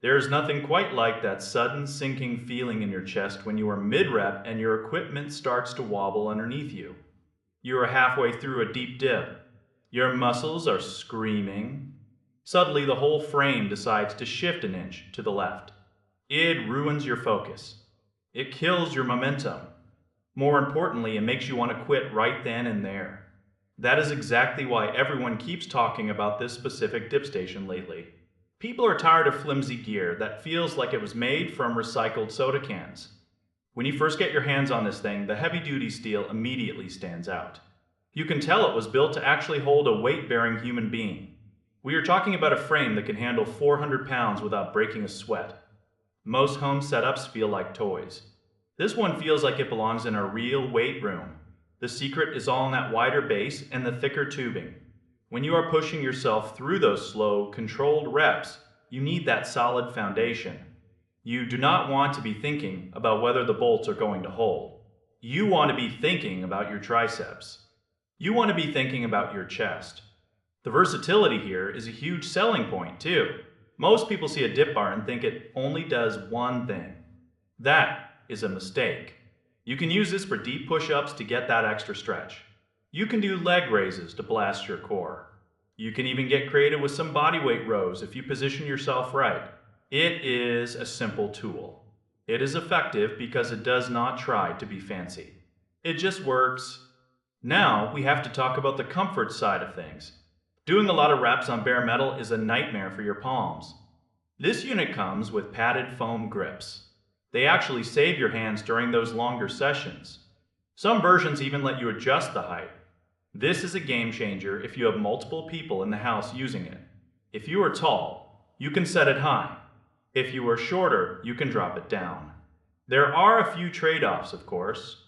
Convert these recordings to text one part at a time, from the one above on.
There's nothing quite like that sudden sinking feeling in your chest when you are mid-rep and your equipment starts to wobble underneath you. You are halfway through a deep dip. Your muscles are screaming. Suddenly, the whole frame decides to shift an inch to the left. It ruins your focus. It kills your momentum. More importantly, it makes you want to quit right then and there. That is exactly why everyone keeps talking about this specific dip station lately. People are tired of flimsy gear that feels like it was made from recycled soda cans. When you first get your hands on this thing, the heavy-duty steel immediately stands out. You can tell it was built to actually hold a weight-bearing human being. We are talking about a frame that can handle 400 pounds without breaking a sweat. Most home setups feel like toys. This one feels like it belongs in a real weight room. The secret is all in that wider base and the thicker tubing. When you are pushing yourself through those slow, controlled reps, you need that solid foundation. You do not want to be thinking about whether the bolts are going to hold. You want to be thinking about your triceps. You want to be thinking about your chest. The versatility here is a huge selling point, too. Most people see a dip bar and think it only does one thing. That is a mistake. You can use this for deep push-ups to get that extra stretch. You can do leg raises to blast your core. You can even get creative with some bodyweight rows if you position yourself right. It is a simple tool. It is effective because it does not try to be fancy. It just works. Now we have to talk about the comfort side of things. Doing a lot of reps on bare metal is a nightmare for your palms. This unit comes with padded foam grips. They actually save your hands during those longer sessions. Some versions even let you adjust the height. This is a game changer if you have multiple people in the house using it. If you are tall, you can set it high. If you are shorter, you can drop it down. There are a few trade-offs, of course.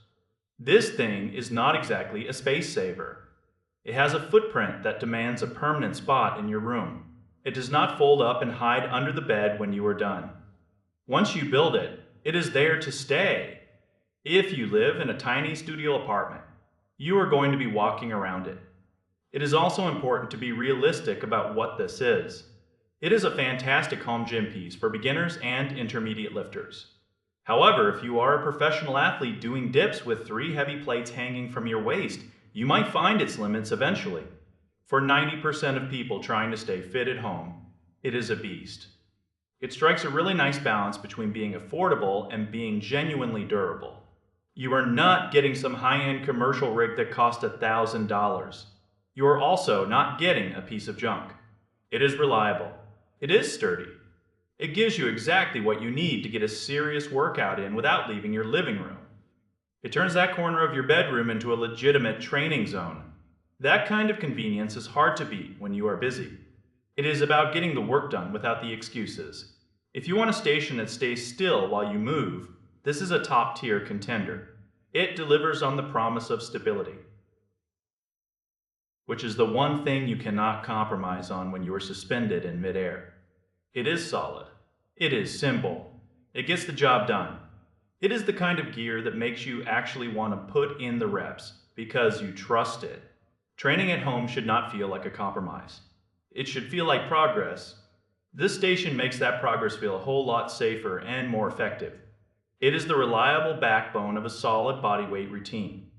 This thing is not exactly a space saver. It has a footprint that demands a permanent spot in your room. It does not fold up and hide under the bed when you are done. Once you build it, it is there to stay. If you live in a tiny studio apartment, you are going to be walking around it. It is also important to be realistic about what this is. It is a fantastic home gym piece for beginners and intermediate lifters. However, if you are a professional athlete doing dips with 3 heavy plates hanging from your waist, you might find its limits eventually. For 90% of people trying to stay fit at home, it is a beast. It strikes a really nice balance between being affordable and being genuinely durable. You are not getting some high-end commercial rig that cost $1,000. You are also not getting a piece of junk. It is reliable. It is sturdy. It gives you exactly what you need to get a serious workout in without leaving your living room. It turns that corner of your bedroom into a legitimate training zone. That kind of convenience is hard to beat when you are busy. It is about getting the work done without the excuses. If you want a station that stays still while you move, this is a top-tier contender. It delivers on the promise of stability, which is the one thing you cannot compromise on when you are suspended in midair. It is solid. It is simple. It gets the job done. It is the kind of gear that makes you actually want to put in the reps because you trust it. Training at home should not feel like a compromise. It should feel like progress. This station makes that progress feel a whole lot safer and more effective. It is the reliable backbone of a solid bodyweight routine.